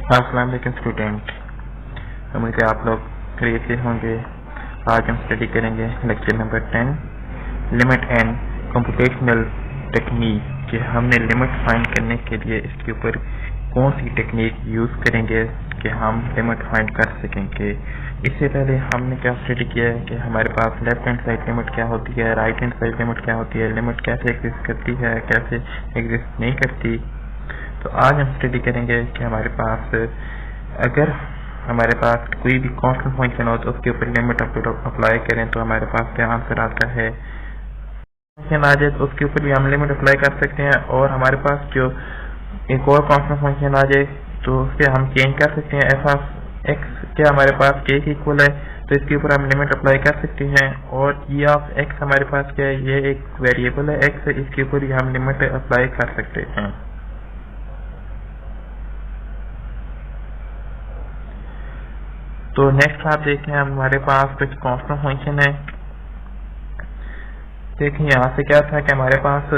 अस्सलाम वालेकुम स्टूडेंट। उम्मीद है आप लोग खैरियत से होंगे। आज हम स्टडी करेंगे lecture number 10 limit and computational technique कि हमने लिमिट फाइंड करने के लिए इसके ऊपर कौन सी टेक्निक यूज करेंगे कि हम लिमिट फाइंड कर सकेंगे। इससे पहले हमने क्या स्टडी किया है कि हमारे पास लेफ्ट हैंड साइड लिमिट क्या होती है, राइट हैंड साइड लिमिट क्या होती है, लिमिट कैसे एग्जिस्ट करती है, कैसे एग्जिस्ट नहीं करती। तो आज हम स्टडी करेंगे कि हमारे पास अगर हमारे पास कोई भी कांस्टेंट फंक्शन हो तो उसके ऊपर लिमिट अप्लाई करें तो हमारे पास क्या आंसर आता है। फंक्शन आ जाए तो उसके ऊपर भी हम लिमिट अप्लाई कर सकते हैं, और हमारे पास जो एक और कांस्टेंट फंक्शन आ जाए तो उससे हम चेंज कर सकते हैं। एफ ऑफ एक्स क्या हमारे पास के के इक्वल है तो इसके ऊपर हम लिमिट अप्लाई कर सकते हैं, और ई ऑफ एक्स हमारे पास क्या है, ये एक वेरिएबल है एक्स, इसके ऊपर भी हम लिमिट अप्लाई कर सकते हैं। तो नेक्स्ट आप देखें हमारे पास कुछ कांस्टेंट फंक्शन है। देखिए यहाँ से क्या था कि हमारे पास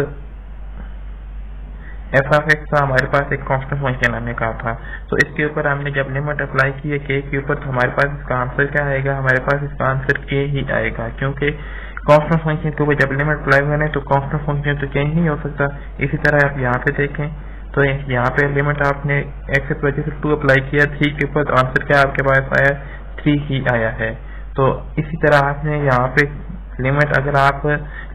एफ ऑफ एक्स था, हमारे पास एक कांस्टेंट फंक्शन हमने कहा था। तो इसके ऊपर हमने जब लिमिट अप्लाई की है के के ऊपर तो हमारे पास इसका आंसर क्या आएगा, हमारे पास इसका आंसर के ही आएगा, क्योंकि कांस्टेंट फंक्शन के ऊपर जब लिमिट अप्लाई करें तो कांस्टेंट फंक्शन तो चेंज नहीं हो सकता। इसी तरह आप यहाँ पे देखें तो यहाँ पे लिमिट आपने एक्स की वजह से 2 अप्लाई किया 3 के ऊपर, तो आंसर क्या आपके पास आया, 3 ही आया है। तो इसी तरह आपने यहाँ पे लिमिट अगर आप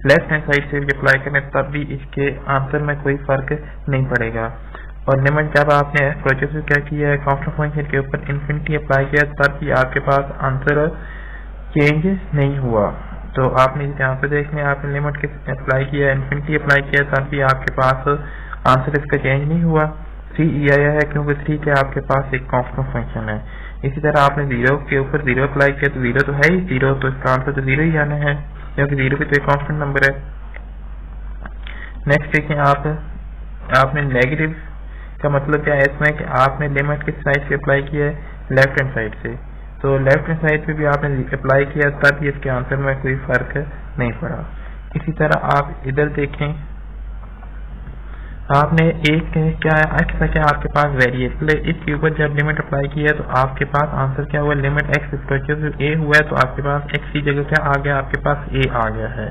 लेफ्ट हैंड साइड से भी अप्लाई करें तब भी इसके आंसर में कोई फर्क नहीं पड़ेगा। और लिमिट जब आपने प्रोजेक्ट से क्या किया है कांस्टेंट फंक्शन के ऊपर इन्फिनिटी अप्लाई किया तब भी आपके पास आंसर चेंज नहीं हुआ। तो आपने यहाँ पे देखने आपने लिमिट के अप्लाई किया, इन्फिनिटी अप्लाई किया तब भी आपके पास आंसर इसका चेंज नहीं हुआ, 3 ही आया है, क्योंकि 3 के आपके पास एक कांस्टेंट फंक्शन है। इसी तरह आपने 0 के ऊपर 0 अप्लाई किया तो 0 तो है ही 0, तो इसका आंसर तो 0 ही आना है, क्योंकि 0 भी तो एक कांस्टेंट नंबर है। नेक्स्ट देखें आपने नेगेटिव का मतलब क्या है इसमें कि आपने लिमिट किस साइड से अप्लाई किया है, लेफ्ट हैंड साइड से। तो लेफ्ट हैंड साइड पे भी आपने अप्लाई किया तब भी इसके आंसर में कोई फर्क नहीं पड़ा। इसी तरह आप इधर देखें आपने एक क्या है एक्स का क्या आपके पास वेरिएबल है, इसके ऊपर जब लिमिट अप्लाई किया तो आपके पास आंसर क्या हुआ, लिमिट एक्स ए हुआ है तो आपके पास एक्स की जगह क्या आ गया, आपके पास ए आ गया है।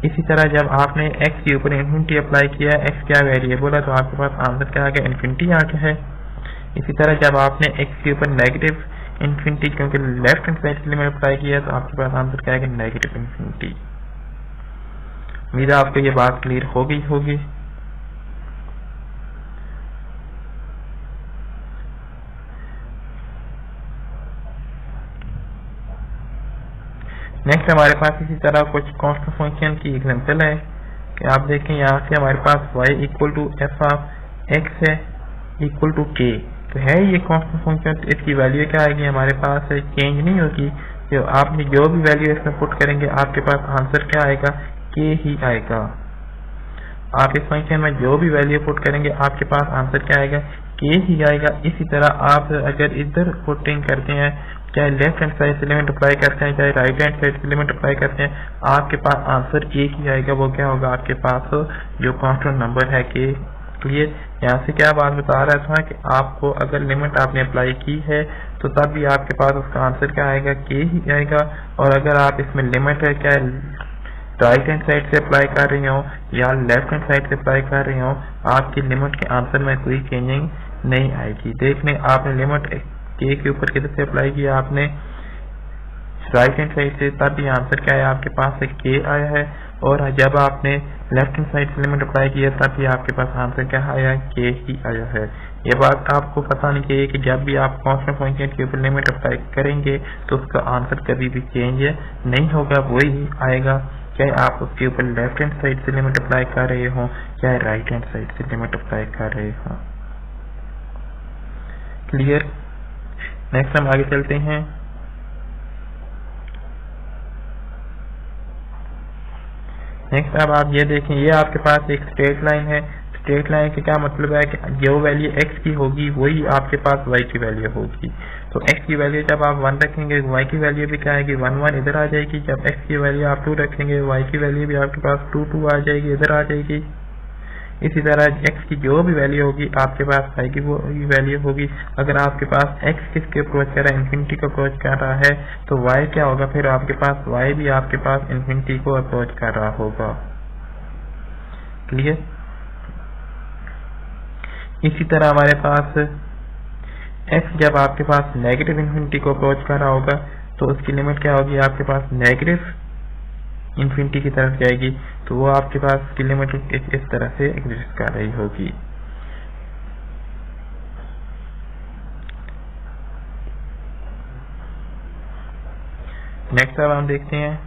इसी तरह जब आपने एक्स के ऊपर इन्फिनिटी अप्लाई किया, एक्स क्या वेरिएबल है तो आपके पास आंसर क्या आ गया, इन्फिनिटी आ गया है। इसी तरह जब आपने एक्स के ऊपर नेगेटिव इन्फिनिटी क्योंकि लेफ्ट हैंड साइड से लिमिट अप्लाई किया तो आपके पास आंसर क्या आएगा, नेगेटिव इन्फिनिटी। उम्मीद है आपको ये बात क्लियर हो गई होगी। नेक्स्ट हमारे पास इसी तरह कुछ कांस्टेंट फंक्शन की एग्जांपल है कि आप देखें यहाँ से हमारे पास y equal to F of X है इक्वल टू के, तो है ये कांस्टेंट फंक्शन, तो इसकी वैल्यू क्या आएगी, हमारे पास चेंज नहीं होगी। तो आपने जो भी वैल्यू इसमें पुट करेंगे आपके पास आंसर क्या आएगा, के ही आएगा। आप इस फंक्शन में जो भी वैल्यू पुट करेंगे आपके पास आंसर क्या आएगा, के ही आएगा। इसी तरह आप अगर इधर पुटिंग करते हैं, चाहे लेफ्ट हैंड साइड से लिमिट अप्लाई करते हैं चाहे राइट हैंड साइड से लिमिट अप्लाई करते हैं, आपके पास आंसर एक ही आएगा। वो क्या होगा, आपके पास जो कांस्टेंट नंबर है के। क्लियर। यहाँ से क्या बात बता रहा था कि आपको अगर लिमिट आपने अप्लाई की है तो तब भी आपके पास उसका आंसर क्या आएगा, के ही आएगा। और अगर आप इसमें लिमिट है क्या राइट हैंड साइड से अप्लाई कर रहे हो या लेफ्ट हैंड साइड से अप्लाई कर रहे हो, आपकी लिमिट के आंसर में कोई चेंजिंग नहीं आएगी। देखने आपने लिमिट के ऊपर किधर से अप्लाई किया, आपने राइट हैंड साइड से, तब भी आंसर क्या है, आपके पास एक के आया है। और जब आपने लेफ्ट हैंड साइड से लिमिट अप्लाई किया तब भी आपके पास आंसर क्या आया, के ही आया है। ये बात आपको पता नहीं चाहिए कि जब भी आप कांस्टेंट फंक्शन के ऊपर लिमिट अप्लाई करेंगे तो उसका आंसर कभी भी चेंज नहीं होगा, वही आएगा, चाहे आप उसके ऊपर लेफ्ट हैंड साइड से लिमिट अप्लाई कर रहे हो चाहे राइट हैंड साइड से लिमिट अप्लाई कर रहे हो। क्लियर। नेक्स्ट हम आगे चलते हैं। नेक्स्ट अब आप ये देखें, ये आपके पास एक स्ट्रेट लाइन है। स्ट्रेट लाइन का क्या मतलब है कि जो वैल्यू x की होगी वही आपके पास y की वैल्यू होगी। तो x की वैल्यू जब आप 1 रखेंगे y की वैल्यू भी क्या आएगी, 1 1 इधर आ जाएगी। जब x की वैल्यू आप 2 रखेंगे y की वैल्यू भी आपके पास 2 2 आ जाएगी, इधर आ जाएगी। इसी तरह x की जो भी वैल्यू होगी आपके पास y की वो वैल्यू होगी। अगर आपके पास x किसके अप्रोच कर रहा है, इन्फिनिटी को अप्रोच कर रहा है, तो y क्या होगा, फिर आपके पास y भी आपके पास इन्फिनिटी को अप्रोच कर रहा होगा। क्लियर। इसी तरह हमारे पास x जब आपके पास नेगेटिव इन्फिनिटी को अप्रोच कर रहा होगा तो उसकी लिमिट क्या होगी, आपके पास नेगेटिव इन्फिनिटी की तरफ जाएगी, तो वो आपके पास की लिमिट इस तरह से एग्जिस्ट कर रही होगी। नेक्स्ट अब हम देखते हैं,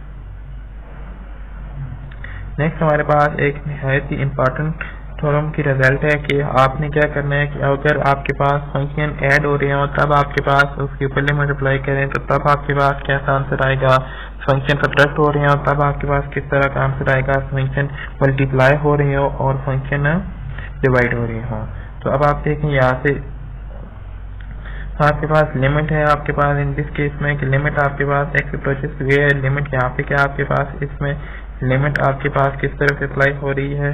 नेक्स्ट हमारे पास एक निहायत ही इम्पोर्टेंट थ्योरम की रिजल्ट है कि आपने क्या करना है कि अगर आपके पास फंक्शन ऐड हो रहे हो तब आपके पास उसके ऊपर लिमिट अप्लाई करें तो तब आपके पास कैसा आंसर आएगा, फंक्शन सब्ट्रैक्ट हो रहे हो तब आपके पास किस तरह का आंसर आएगा, फंक्शन मल्टीप्लाई हो रहे हो और फंक्शन डिवाइड हो रहे हो। तो अब आप देखें यहाँ से आपके पास लिमिट है, आपके पास इन दिस केस में कि लिमिट आपके पास x अप्रोचेस टू a है, लिमिट यहाँ पे क्या आपके पास इसमें लिमिट आपके पास किस तरह से अप्लाई हो रही है,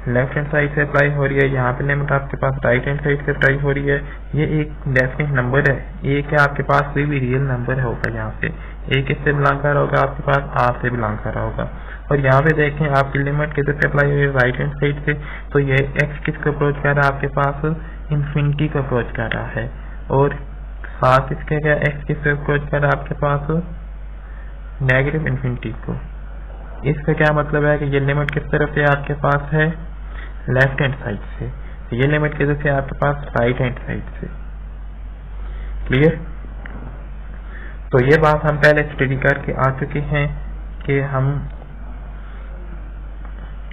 लेफ्ट हैंड साइड से अप्लाई हो रही है, यहाँ पे लिमिट आपके पास राइट हैंड साइड से अप्लाई हो रही है। ये एक डेफिनेट नंबर है, ये क्या आपके पास कोई भी रियल नंबर होगा, यहाँ पे a किससे बिलोंग कर रहा होगा, आपके पास r से बिलोंग कर रहा होगा। और यहाँ पे देखें आपकी लिमिट किधर से अप्लाई हुई है, राइट हैंड साइड से, तो ये x किसको अप्रोच कर रहा है, आपके पास इन्फिनिटी को अप्रोच कर रहा है, और साथ इसके क्या x किससे अप्रोच कर रहा है, आपके पास नेगेटिव इन्फिनिटी को। इसका क्या मतलब है कि ये लिमिट किस तरफ से आपके पास है, लेफ्ट हैंड साइड से, ये लिमिट किधर से आपके पास, राइट हैंड साइड से। क्लियर। तो ये बात हम पहले स्टडी करके आ चुके हैं कि हम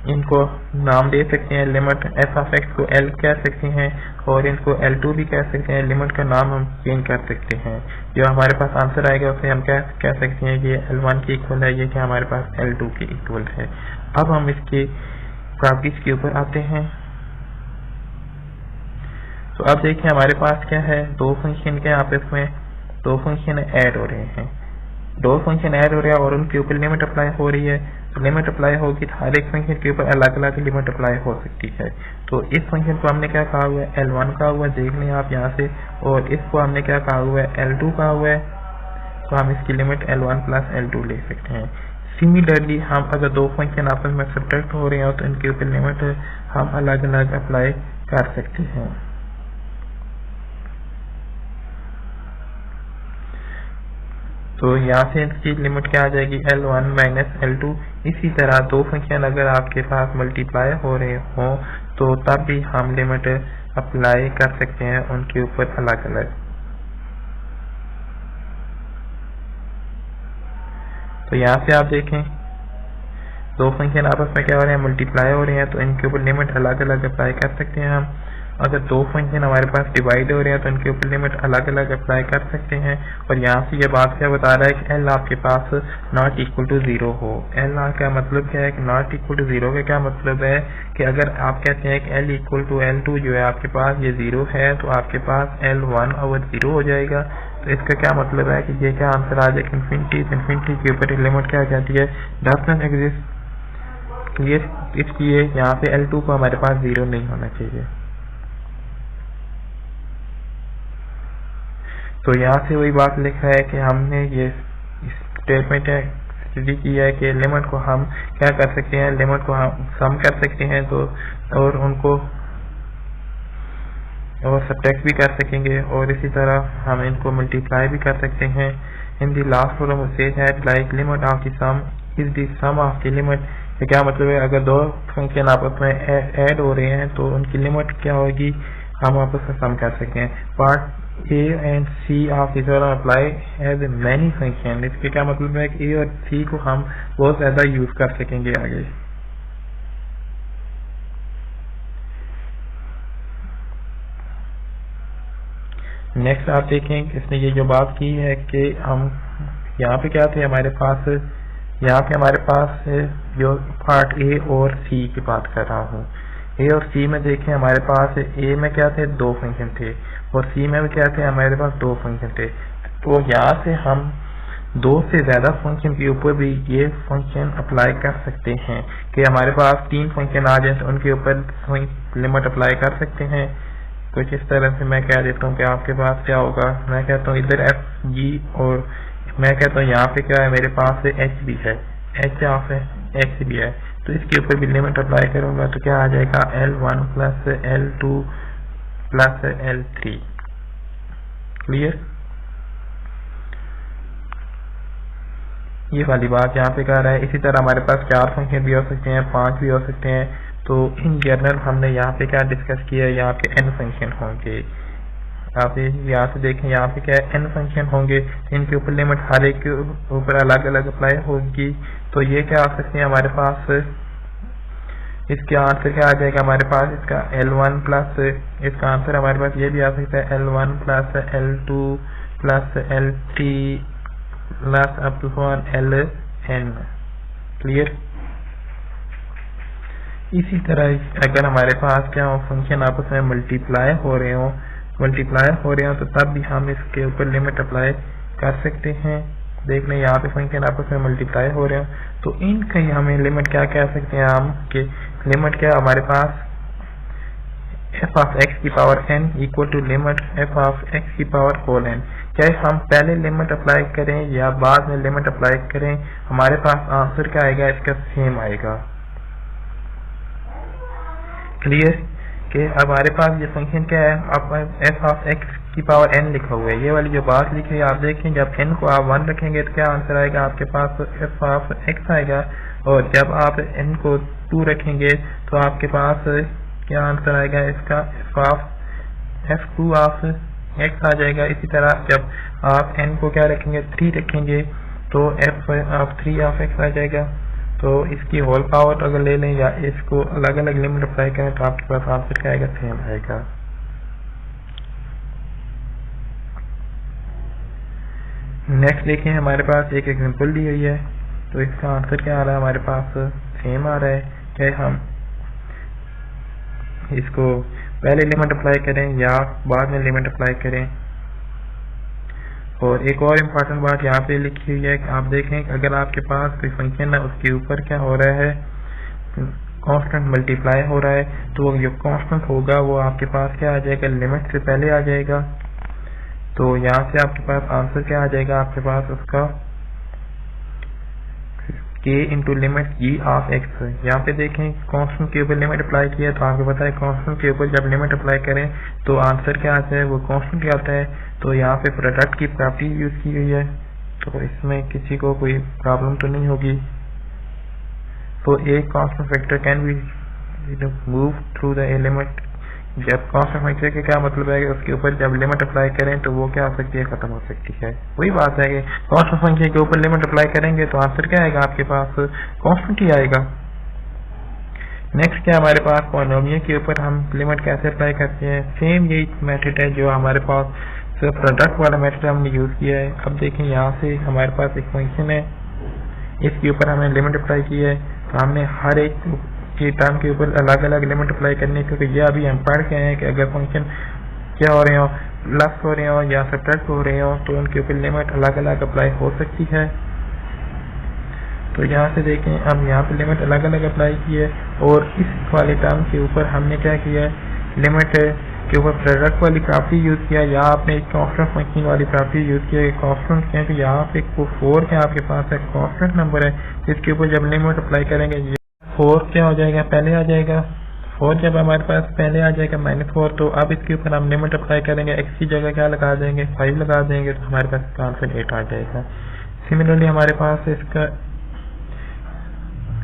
इनको नाम दे सकते हैं, लिमिट f ऑफ x को L कह सकते हैं और इनको L2 भी कह सकते हैं, लिमिट का नाम हम चेंज कर सकते हैं। जो हमारे पास आंसर आएगा उसे हम क्या कह सकते हैं कि ये L1 के इक्वल है, ये क्या हमारे पास L2 के इक्वल है। अब हम इसके प्रॉपर्टीज के ऊपर आते हैं। तो अब देखिए हमारे पास क्या है, दो फंक्शन के आपस में दो फंक्शन ऐड हो रहे हैं, दो फंक्शन ऐड हो रहे हैं और उनके ऊपर लिमिट अप्लाई हो रही है। तो लिमिट अप्लाई होगी तो हर एक फंक्शन के ऊपर अलग अलग लिमिट अप्लाई हो सकती है। तो इस फंक्शन को हमने क्या कहा हुआ है, L1 कहा हुआ है, देख लें आप यहाँ से, और इसको हमने क्या कहा हुआ है, L2 कहा हुआ है। तो हम इसकी लिमिट L1 प्लस L2 ले सकते हैं। सिमिलरली हम अगर दो फंक्शन आपस में सब्ट्रैक्ट हो रहे हो तो इनके ऊपर लिमिट हम अलग अलग अप्लाई कर सकते हैं। तो यहाँ से इसकी लिमिट क्या आ जाएगी, L1 माइनस L2। इसी तरह दो फंक्शन अगर आपके पास मल्टीप्लाई हो रहे हो तो तब भी हम लिमिट अप्लाई कर सकते हैं उनके ऊपर अलग अलग। तो यहाँ से आप देखें दो फंक्शन आपस में क्या हो रहे हैं, मल्टीप्लाई हो रहे हैं, तो इनके ऊपर लिमिट अलग अलग अप्लाई कर सकते हैं हम। अगर दो फंक्शन हमारे पास डिवाइड हो रहे हैं तो इनके ऊपर लिमिट अलग अलग अप्लाई कर सकते हैं। और यहाँ से ये बात क्या बता रहा है कि L आपके पास नॉट इक्वल टू 0 हो। L का मतलब क्या है कि नॉट इक्वल टू 0 का क्या मतलब है कि अगर आप कहते हैं कि L इक्वल टू L2 जो है आपके पास ये 0 है तो आपके पास L1/0 हो जाएगा। तो इसका क्या मतलब है कि ये क्या आंसर आ जाएगा, इन्फिनिटी के ऊपर लिमिट क्या आ जाती है, डज नॉट एग्जिस्ट। क्लियर। इसलिए यहाँ पे L2 को हमारे पास 0 नहीं होना चाहिए। तो यहाँ से वही बात लिखा है कि हमने ये स्टेटमेंट स्टडी की है कि लिमिट को हम क्या कर सकते हैं, लिमिट को हम सम कर सकते हैं तो और उनको और सब्ट्रैक्ट भी कर सकेंगे और इसी तरह हम इनको मल्टीप्लाई भी कर सकते हैं। इन दी लास्ट फॉर्म से that like limit of the sum is the sum of the limit. तो क्या मतलब है, अगर दो फंक्शन आपस में ऐड हो रहे हैं तो उनकी लिमिट क्या होगी, हम आपस में सम कर सकते हैं। Part A and C of इस अप्लाई एज मैनी फंक्शन। इसके क्या मतलब है कि A और C को हम बहुत ज्यादा यूज कर सकेंगे आगे। नेक्स्ट आप देखें इसने ये जो बात की है कि हम यहाँ पे क्या थे हमारे पास, यहाँ पे हमारे पास जो पार्ट A और C की बात कर रहा हूँ। A और C में देखें हमारे पास A में क्या थे, दो फंक्शन थे और C में भी क्या थे, हमारे पास दो फंक्शन थे। तो यहाँ से हम दो से ज्यादा फंक्शन के ऊपर भी ये फंक्शन अप्लाई कर सकते हैं कि हमारे पास 3 फंक्शन आ जाए तो उनके ऊपर लिमिट अप्लाई कर सकते हैं। कुछ इस तरह से मैं कह देता हूँ कि आपके पास क्या होगा, मैं कहता हूँ इधर एफ जी और मैं कहता हूँ यहाँ पे क्या है, मेरे पास एच भी है, एच ऑफ एक्स भी है, तो इसके ऊपर भी लिमिट अप्लाई करूंगा तो क्या आ जाएगा L1 plus L2 plus L3। Clear, ये वाली बात यहाँ पे कह रहा है। इसी तरह हमारे पास 4 फंक्शन भी हो सकते हैं, 5 भी हो सकते हैं। तो इन जनरल हमने यहाँ पे क्या डिस्कस किया है, यहाँ पे n फंक्शन होंगे। आप यहाँ से देखें, यहाँ पे क्या है, n फंक्शन होंगे, इनके ऊपर लिमिट हर एक के ऊपर अलग अलग अप्लाई होगी। तो ये क्या आ सकते हैं हमारे पास, इसका आंसर क्या आ जाएगा हमारे पास, इसका L1 प्लस, इसका आंसर हमारे पास ये भी आ सकता है L1 plus L2 plus L3 plus up to Ln। Clear. इसी तरह अगर हमारे पास क्या हो, फंक्शन आपस में मल्टीप्लाई हो रहे हो तो तब भी हम इसके ऊपर लिमिट अप्लाई कर सकते हैं। देख लें यहाँ पे फंक्शन आपस में मल्टीप्लाई हो रहे हो तो इनका हमें लिमिट क्या कह सकते हैं हम, कि लिमिट क्या हमारे पास f ऑफ x की power n equal to limit f of x की पावर होल n। चाहे हम पहले लिमिट अप्लाई करें या बाद में लिमिट अप्लाई करें, हमारे पास आंसर क्या आएगा, इसका सेम आएगा। क्लियर, कि हमारे पास ये फंक्शन क्या है, अब f ऑफ x की पावर n लिखा हुआ है, ये वाली जो बात लिखी है आप देखें, जब n को आप 1 रखेंगे तो क्या आंसर आएगा आपके पास, f ऑफ x आएगा, और जब आप n को 2 रखेंगे तो आपके पास क्या आंसर आएगा, इसका f2 ऑफ x आ जाएगा। इसी तरह जब आप n को क्या रखेंगे, 3 रखेंगे तो f ऑफ 3 ऑफ x आ जाएगा। तो इसकी होल पावर अगर ले लें या इसको अलग अलग लिमिट अप्लाई करें तो आपके पास आंसर क्या आएगा, सेम आएगा। नेक्स्ट देखें, हमारे पास एक एग्जांपल दी हुई है तो इसका आंसर क्या आ रहा है, हमारे पास सेम आ रहा है। कि हम इसको पहले लिमिट अप्लाई करें या बाद में लिमिट अप्लाई करें। और एक और इम्पोर्टेंट बात यहाँ पे लिखी हुई है कि आप देखें अगर आपके पास कोई फंक्शन है उसके ऊपर क्या हो रहा है, कांस्टेंट मल्टीप्लाई हो रहा है, तो जो कांस्टेंट होगा वो आपके पास क्या आ जाएगा, लिमिट से पहले आ जाएगा। तो यहाँ से आपके पास आंसर क्या आ जाएगा, आपके पास उसका k into limit g of x। यहाँ पे देखें कांस्टेंट के ऊपर लिमिट अप्लाई किया तो आपको पता है कांस्टेंट के ऊपर जब लिमिट अप्लाई करें तो आंसर क्या आता है, वो कांस्टेंट क्या आता है। तो यहाँ पे प्रोडक्ट की प्रॉपर्टी यूज की हुई है तो इसमें किसी को कोई प्रॉब्लम तो नहीं होगी। तो एक constant factor can be move through the element. जब कांस्टेंट फैक्टर का क्या मतलब है कि उसके ऊपर जब लिमिट अप्लाई करें तो वो क्या हो सकती है, खत्म हो सकती है। वही बात है कि कांस्टेंट फंक्शन के ऊपर लिमिट अप्लाई करेंगे तो आंसर क्या आएगा, आपके पास कांस्टेंट ही आएगा। नेक्स्ट क्या हमारे पास, पॉलिनोमियल के ऊपर हम लिमिट कैसे अप्लाई करते हैं। सेम यही मेथड है जो हमारे पास प्रोडक्ट वाला मेथड हमने यूज किया है। अब देखें यहाँ से हमारे पास एक फंक्शन है, इसके ऊपर हमने लिमिट अप्लाई की है तो हमने हर एक की टर्म के ऊपर अलग अलग लिमिट अप्लाई करनी है, क्योंकि ये अभी हम पढ़ के आए हैं कि अगर फंक्शन क्या हो रहे हो, प्लस हो रहे हो या सब्ट्रैक्ट हो रहे हो तो उनके ऊपर लिमिट अलग अलग अप्लाई हो सकती है। तो यहाँ से देखें हम यहाँ पे लिमिट अलग अलग अप्लाई की है और इस वाले टर्म के ऊपर हमने क्या किया है, लिमिट के ऊपर प्रोडक्ट वाली प्रॉपर्टी यूज किया, या आपने एक कांस्टेंट फंक्शन वाली प्रॉपर्टी यूज किया है। कांस्टेंट क्या है, यहाँ पे 4 क्या आपके पास है, कांस्टेंट नंबर है, इसके ऊपर जब लिमिट अप्लाई करेंगे 4 क्या हो जाएगा, पहले आ जाएगा। 4 जब हमारे पास पहले आ जाएगा -4, तो अब इसके ऊपर हम लिमिट अप्लाई करेंगे, x की जगह क्या लगा देंगे, 5 लगा देंगे तो हमारे पास इसका आंसर 8 आ जाएगा। सिमिलरली हमारे पास इसका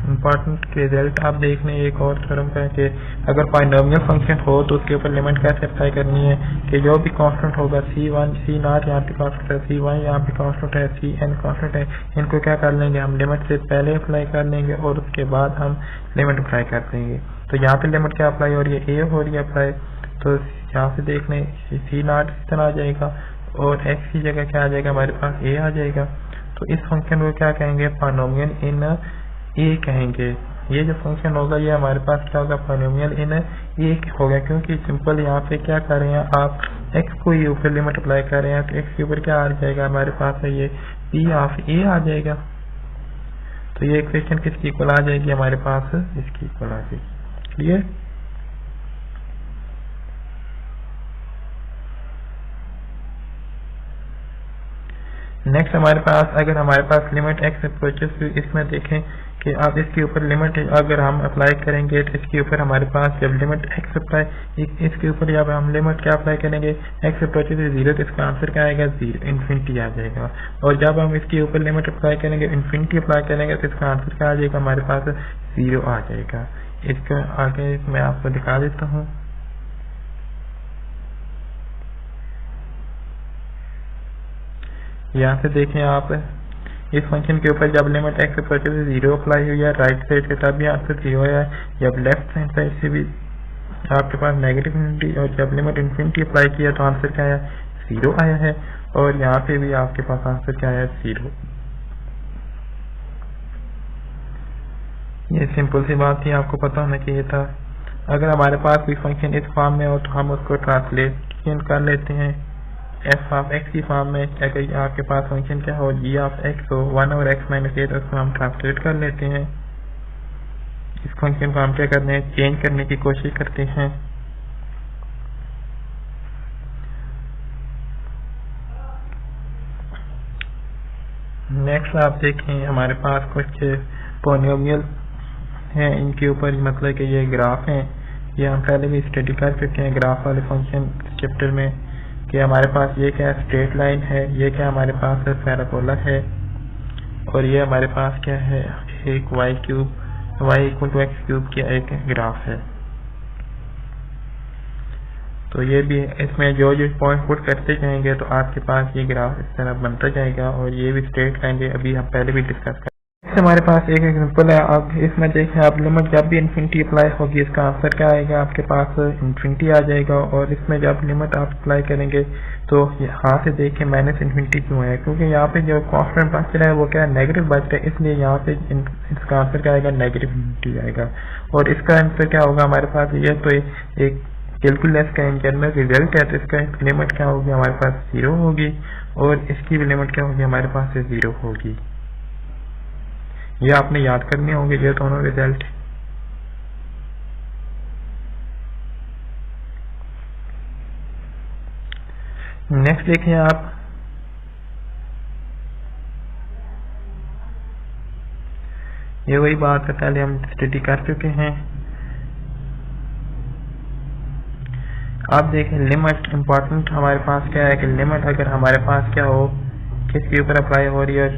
इम्पोर्टेंट रिजल्ट आप देख लें एक और थ्योरम का, कि अगर पॉलिनोमियल फंक्शन हो तो उसके ऊपर लिमिट कैसे अप्लाई करनी है, कि जो भी कांस्टेंट होगा C1 C0 यहाँ पे कांस्टेंट है, C1 यहाँ पे कांस्टेंट है, Cn कांस्टेंट है, इनको क्या कर लेंगे हम लिमिट से पहले अप्लाई कर लेंगे और उसके बाद हम लिमिट अप्लाई कर देंगे। तो यहाँ पे लिमिट क्या अप्लाई हो रही है, a हो रही है अप्लाई, तो यहाँ से देख लें C0 इस तरह आ जाएगा और x की जगह क्या आ जाएगा, हमारे पास a आ जाएगा। तो इस फंक्शन को क्या कहेंगे, पॉलिनोमियल इन a कहेंगे। ये जो फंक्शन होगा ये हमारे पास क्या होगा, पॉलिनोमियल इन a होगा, क्योंकि सिंपल यहाँ पे क्या कर रहे हैं आप, x को ये ऊपर लिमिट अप्लाई कर रहे हैं तो x के ऊपर क्या आ जाएगा, हमारे पास है ये पी ऑफ ए आ जाएगा। तो ये इक्वेशन किसकी इक्वल आ जाएगी हमारे पास, इसकी इक्वल आ जाएगी। क्लियर। नेक्स्ट हमारे पास अगर हमारे पास लिमिट एक्स अप्रोचेस टू, इसमें देखें कि आप इसके ऊपर लिमिट अगर हम अप्लाई करेंगे तो इसके ऊपर हमारे पास जब लिमिट एक्स अप्लाई, इसके ऊपर जब हम लिमिट क्या अप्लाई करेंगे, एक्स अप्रोचेस टू 0, तो इसका आंसर क्या आएगा, इन्फिनिटी आ जाएगा। और जब हम इसके ऊपर लिमिट अप्लाई करेंगे, इन्फिनिटी अप्लाई करेंगे, तो इसका आंसर क्या आ जाएगा हमारे पास, 0 आ जाएगा। इसका आगे मैं आपको दिखा देता हूँ। यहाँ से देखें आप, इस फंक्शन के ऊपर जब limit X approaches to 0 apply हुई है राइट साइड से, तब भी आंसर 0 आया है। जब लेफ्ट हैंड साइड से भी आपके पास नेगेटिव इन्फिनिटी, और जब लिमिट इन्फिनिटी अप्लाई किया तो आंसर क्या आया, 0 आया है। और यहाँ पे भी आपके पास आंसर क्या आया, 0। ये सिंपल सी बात थी, आपको पता होना चाहिए था। अगर हमारे पास कोई फंक्शन इस फॉर्म में हो तो हम उसको ट्रांसलेशन कर लेते हैं एफ ऑफ एक्स की फॉर्म में। अगर आपके पास फंक्शन क्या हो, जी ऑफ एक्स हो 1 और x माइनस ए, तो उसको हम ट्रांसलेट कर लेते हैं। इस फंक्शन को हम क्या करते हैं, चेंज करने की कोशिश करते हैं। नेक्स्ट आप देखें हमारे पास कुछ पॉलिनोमियल हैं, इनके ऊपर मतलब कि ये ग्राफ हैं। ये हम पहले भी स्टडी कर चुके हैं ग्राफ वाले फंक्शन चैप्टर में, कि हमारे पास ये क्या स्ट्रेट लाइन है, ये क्या हमारे पास पैराबोला है, और ये हमारे पास क्या है, एक Y equal to X cube की एक ग्राफ है। तो ये भी इसमें जो पॉइंट पुट करते जाएंगे तो आपके पास ये ग्राफ इस तरह बनता जाएगा। और ये भी स्ट्रेट लाइन है, अभी हम पहले भी डिस्कस कर। हमारे पास एक एग्जांपल है। अब इसमें देखें आप, लिमिट जब भी इन्फिनिटी अप्लाई होगी इसका आंसर क्या आएगा, आपके पास इन्फिनिटी आ जाएगा। और इसमें जब लिमिट आप अप्लाई करेंगे तो यहाँ से देखें माइनस इन्फिनिटी क्यों है, क्योंकि यहाँ पे जो कांस्टेंट बच रहा है वो क्या है, नेगेटिव बच रहा है, इसलिए यहाँ पे इसका आंसर क्या आएगा, नेगेटिव इन्फिनिटी आएगा। और इसका आंसर क्या होगा हमारे पास, ये तो एक कैलकुलस का इंटरनल रिजल्ट है, तो इसका लिमिट क्या होगी हमारे पास, 0 होगी। और इसकी भी लिमिट क्या होगी हमारे पास, 0 होगी। ये आपने याद करने होंगे ये दोनों रिजल्ट। नेक्स्ट देखिए आप, ये वही बात है पहले हम स्टडी कर चुके हैं। आप देखें लिमिट इम्पोर्टेंट हमारे पास क्या है, कि लिमिट अगर हमारे पास क्या हो, किसके ऊपर अप्लाई हो रही है,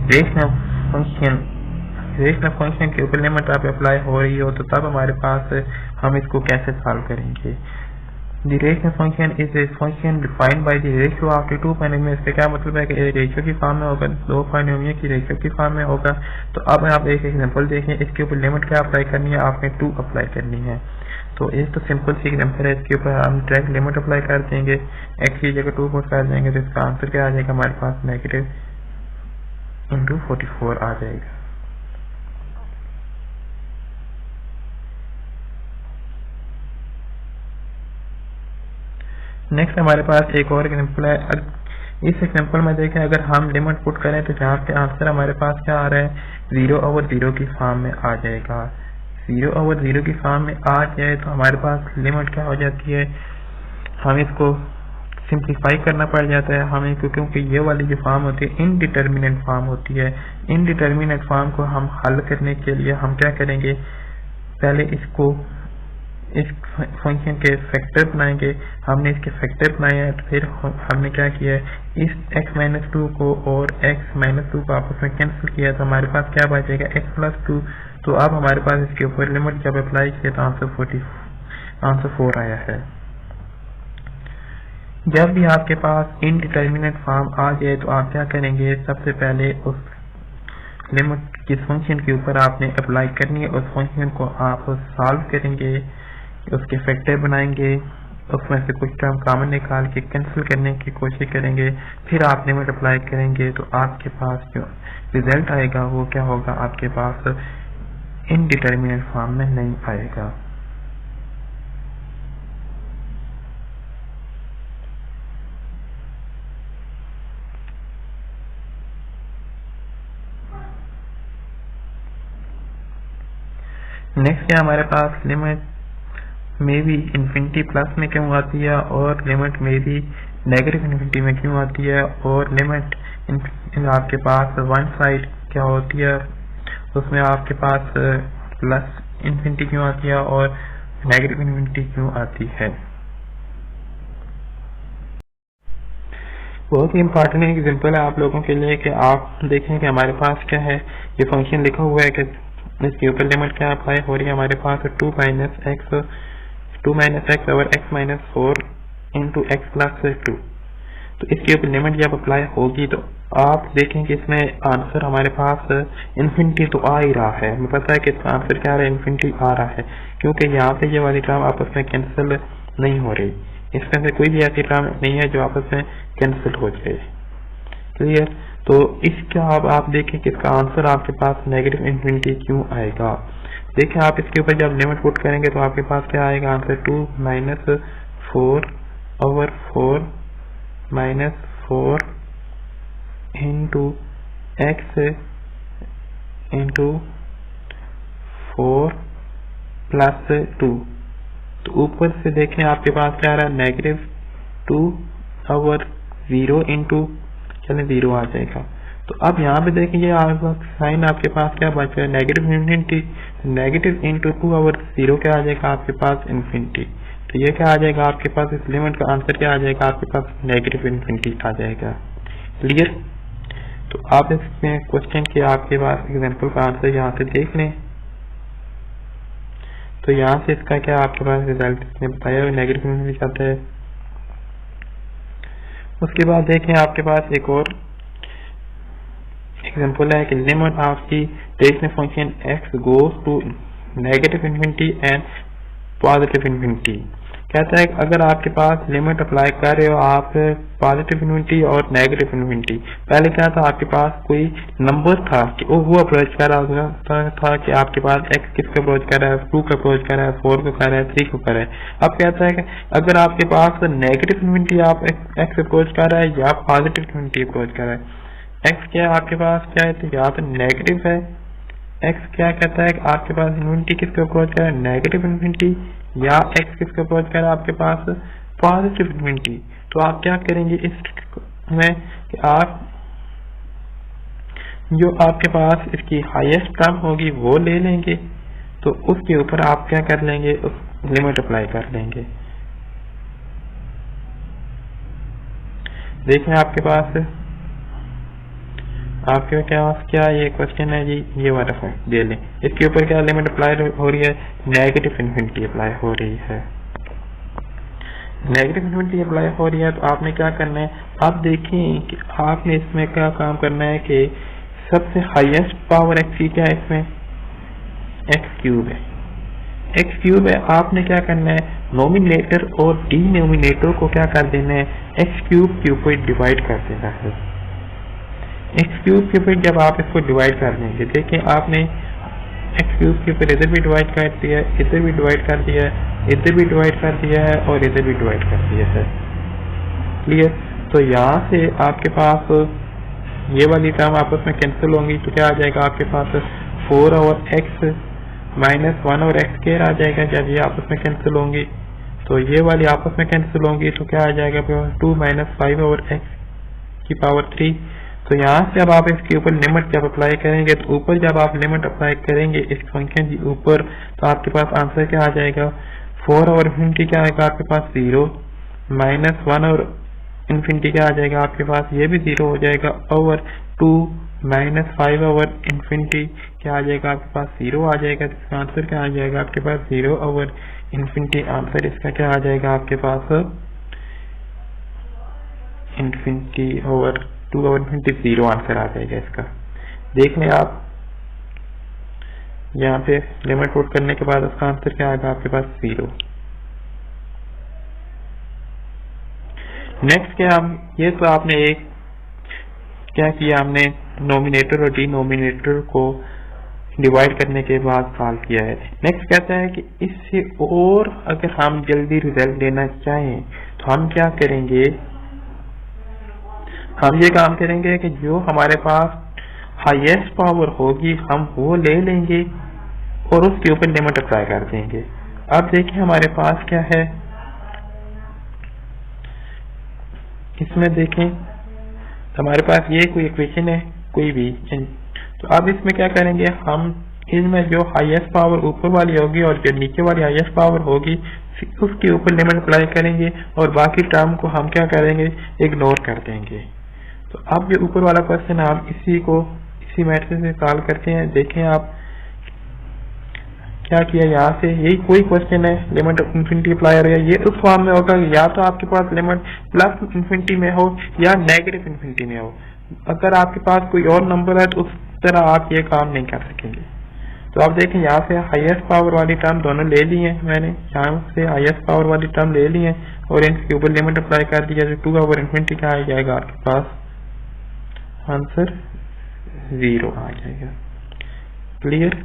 रेशनल फंक्शन के ऊपर लिमिट आप अप्लाई हो रही हो, तो तब हमारे पास हम इसको कैसे सॉल्व करेंगे। The rational function is a function defined by the ratio of the two polynomials। इसका क्या मतलब है कि रेशियो की फॉर्म में होगा, दो पॉलिनोमियल की रेशियो की फॉर्म में होगा। तो अब आप एक एग्जांपल देखें, इसके ऊपर लिमिट क्या अप्लाई करनी है, आपने 2 अप्लाई करनी है। तो एक तो सिंपल सी एग्जांपल है, इसके ऊपर हम डायरेक्ट लिमिट अप्लाई कर देंगे, x की जगह 2 पुट कर देंगे, तो इसका आंसर क्या आ जाएगा हमारे पास, नेगेटिव इंटू 44 आ जाएगा। नेक्स्ट हमारे पास एक और एग्जांपल है। इस एग्जांपल में देखें, अगर हम लिमिट पुट करें तो जहाँ पे आंसर हमारे पास क्या आ रहा है, 0/0 की फॉर्म में आ जाएगा। 0/0 की फॉर्म में आ जाए तो हमारे पास लिमिट क्या हो जाती है, हम इसको सिंप्लीफाई करना पड़ जाता है हमें, क्योंकि ये वाली जो फॉर्म होती है इनडिटर्मिनेट फॉर्म होती है। इनडिटर्मिनेट फॉर्म को हम हल करने के लिए हम क्या करेंगे, पहले इस फंक्शन के फैक्टर बनाएंगे। हमने इसके फैक्टर बनाए हैं, तो फिर हमने क्या किया है, इस x-2 को और x-2 को आपस में कैंसिल किया, तो हमारे पास क्या बचेगा, x+2। तो अब हमारे पास इसके ऊपर लिमिट जब अप्लाई किया तो आंसर 4 आया है। जब भी आपके पास इनडिटर्मिनेट फॉर्म आ जाए तो आप क्या करेंगे, सबसे पहले उस लिमिट जिस फंक्शन के ऊपर आपने अप्लाई करनी है उस फंक्शन को आप सॉल्व करेंगे, उसके फैक्टर बनाएंगे, उसमें से कुछ टर्म कॉमन निकाल के कैंसिल करने की कोशिश करेंगे, फिर आप लिमिट अप्लाई करेंगे, तो आपके पास जो रिजल्ट आएगा वो क्या होगा, आपके पास इनडिटर्मिनेट फॉर्म में नहीं आएगा। नेक्स्ट है हमारे पास लिमिट में भी इन्फिनिटी प्लस में क्यों आती है और लिमिट में भी नेगेटिव इन्फिनिटी में क्यों आती है, और लिमिट आपके पास वन साइड क्या होती है उसमें आपके पास प्लस इन्फिनिटी क्यों आती है और नेगेटिव इन्फिनिटी क्यों आती है। बहुत ही इंपॉर्टेंट एग्जांपल है आप लोगों के लिए कि आप देखें कि हमारे पास क्या है, ये फंक्शन लिखा हुआ है कि इसके ऊपर लिमिट क्या अप्लाई हो रही है, हमारे पास 2 minus x over x minus 4 into x plus 2। तो इसके ऊपर लिमिट जब अप्लाई होगी तो आप देखें कि इसमें आंसर हमारे पास इन्फिनिटी तो आ ही रहा है, हमें पता है कि इसका आंसर क्या आ रहा है, इन्फिनिटी आ रहा है, क्योंकि यहाँ पे ये वाली टर्म आपस में कैंसिल नहीं हो रही, इसमें से कोई भी ऐसी टर्म नहीं है जो आपस में कैंसिल हो जाए। क्लियर। तो इसका अब आप देखें कि इसका आंसर आपके पास नेगेटिव इन्फिनिटी क्यों आएगा। देखें आप इसके ऊपर जब लिमिट पुट करेंगे तो आपके पास क्या आएगा answer, 2 minus 4 over 4 minus 4 into x into 4 plus 2। तो ऊपर से देखें आपके पास क्या आ रहा है, नेगेटिव 2 ओवर 0 इंटू चले 0 आ जाएगा। तो अब यहाँ पे देखें ये साइन आपके पास क्या बच रहा है, negative infinity, negative into 2 over 0 क्या आ जाएगा आपके पास, इन्फिनिटी। तो ये क्या आ जाएगा आपके पास, इस लिमिट का आंसर क्या आ जाएगा आपके पास, नेगेटिव इन्फिनिटी आ जाएगा। क्लियर। तो आप इसमें क्वेश्चन के आपके पास एग्जाम्पल का आंसर यहाँ से देख लें। तो यहाँ से इसका क्या आपके पास रिजल्ट इसने बताया हुआ नेगेटिव इन्फिनिटी आता है। उसके बाद देखें आपके पास एक और एग्जांपल है कि limit of the rational function x goes to negative infinity and positive infinity. कहता है कि अगर आपके पास लिमिट अप्लाई कर रहे हो आप पॉजिटिव इन्फिनिटी और नेगेटिव इन्फिनिटी, पहले क्या था आपके पास कोई नंबर था कि वो अप्रोच कर रहा था कि आपके पास x किसको अप्रोच कर रहा है, 2 को अप्रोच कर रहा है, 4 को कर रहा है, 3 को कर रहा है। अब कहता है कि अगर आपके पास नेगेटिव इन्फिनिटी आप x अप्रोच कर रहा है या पॉजिटिव इन्फिनिटी अप्रोच कर रहा है, x क्या आपके पास क्या है, तो या तो नेगेटिव है, x क्या कहता है कि आपके पास इन्फिनिटी किसको अप्रोच कर रहा है, नेगेटिव इन्फिनिटी, या x किसको अप्रोच कर रहा है आपके पास पॉजिटिव इन्फिनिटी। तो आप क्या करेंगे इसमें कि आप जो आपके पास इसकी हाईएस्ट टर्म होगी वो ले लेंगे, तो उसके ऊपर आप क्या कर लेंगे, उस लिमिट अप्लाई कर लेंगे। देखें आपके पास आपके क्या ये क्वेश्चन है जी, ये वाला फॉर्म दे लें, इसके ऊपर क्या लिमिट अप्लाई हो रही है, नेगेटिव इन्फिनिटी अप्लाई हो रही है, नेगेटिव इन्फिनिटी अप्लाई हो रही है। तो आपने क्या करना है, आप देखें कि आपने इसमें क्या काम करना है कि सबसे हाईएस्ट पावर x की क्या है, इसमें x क्यूब है, x क्यूब है। आपने क्या करना है, नोमिनेटर और डिनोमिनेटर को क्या कर देना है, x क्यूब के ऊपर डिवाइड कर देना है। एक्स क्यूब के ऊपर जब आप इसको डिवाइड कर देंगे, देखिए आपने एक्स क्यूब के ऊपर इधर भी डिवाइड कर दिया है, इधर भी डिवाइड कर दिया है, इधर भी डिवाइड कर दिया है और इधर भी डिवाइड कर दिया है। क्लियर। तो यहाँ से आपके पास ये वाली टर्म आपस में कैंसिल होंगी, तो क्या आ जाएगा आपके पास 4 over x minus 1 over x square आ जाएगा। जब ये आपस में कैंसिल होंगी तो ये वाली आपस में कैंसिल होंगी, तो क्या आ जाएगा 2 माइनस 5 ओवर एक्स की पावर 3। तो यहाँ से अब आप इसके ऊपर लिमिट जब अप्लाई करेंगे, तो ऊपर जब आप लिमिट अप्लाई करेंगे इस फंक्शन के ऊपर, तो आपके पास आंसर क्या आ जाएगा, 4 ओवर इन्फिनिटी क्या आएगा आपके पास 0, माइनस 1 ओवर इन्फिनिटी क्या आ जाएगा आपके पास, ये भी 0 हो जाएगा, ओवर 2 माइनस 5 ओवर इन्फिनिटी क्या आ जाएगा आपके पास 0 आ जाएगा। इसका आंसर क्या आ जाएगा आपके पास 0 ओवर इन्फिनिटी। आंसर इसका क्या आ जाएगा आपके पास infinity over 2 over infinity 0 answer आ जाएगा इसका। देख लें आप यहाँ पे लिमिट पुट करने के बाद उसका आंसर क्या आएगा आपके पास 0। नेक्स्ट क्या हम ये तो आपने एक क्या किया, हमने नोमिनेटर और डिनोमिनेटर को डिवाइड करने के बाद सॉल्व किया है। नेक्स्ट कहता है कि इससे और अगर हम जल्दी रिजल्ट लेना चाहें तो हम क्या करेंगे, हम ये काम करेंगे कि जो हमारे पास हाईएस्ट पावर होगी हम वो ले लेंगे और उसके ऊपर लिमिट अप्लाई कर देंगे। अब देखिए हमारे पास क्या है, इसमें देखें हमारे पास ये कोई इक्वेशन है कोई भी, तो अब इसमें क्या करेंगे हम, इसमें जो हाईएस्ट पावर ऊपर वाली होगी और जो नीचे वाली हाईएस्ट पावर होगी उसके ऊपर लिमिट अप्लाई करेंगे और बाकी टर्म को हम क्या करेंगे, इग्नोर कर देंगे। तो अब जो ऊपर वाला क्वेश्चन हम इसी मैट्रिक्स से सॉल्व करते हैं। देखें आप क्या किया, यहाँ से यही कोई क्वेश्चन है, लिमिट ऑफ इन्फिनिटी अप्लाई हो, ये उस फॉर्म में होगा या तो आपके पास लिमिट प्लस इन्फिनिटी में हो या नेगेटिव इन्फिनिटी में हो। अगर आपके पास कोई और नंबर है तो उस तरह आप ये काम नहीं कर सकेंगे। तो आप देखें यहाँ से हाईएस्ट पावर वाली टर्म दोनों ले ली है मैंने, यहाँ से हाईएस्ट पावर वाली टर्म ले ली है और इनके ऊपर लिमिट अप्लाई कर दिया, जो 2 ओवर इन्फिनिटी का आ जाएगा आपके पास आंसर 0 आ जाएगा। क्लियर।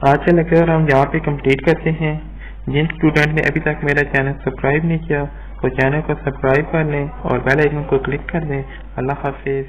आज का लेक्चर हम यहाँ पे कंप्लीट करते हैं। जिन स्टूडेंट ने अभी तक मेरा चैनल सब्सक्राइब नहीं किया वो चैनल को सब्सक्राइब कर लें और बेल आइकन को क्लिक कर दें। अल्लाह हाफिज।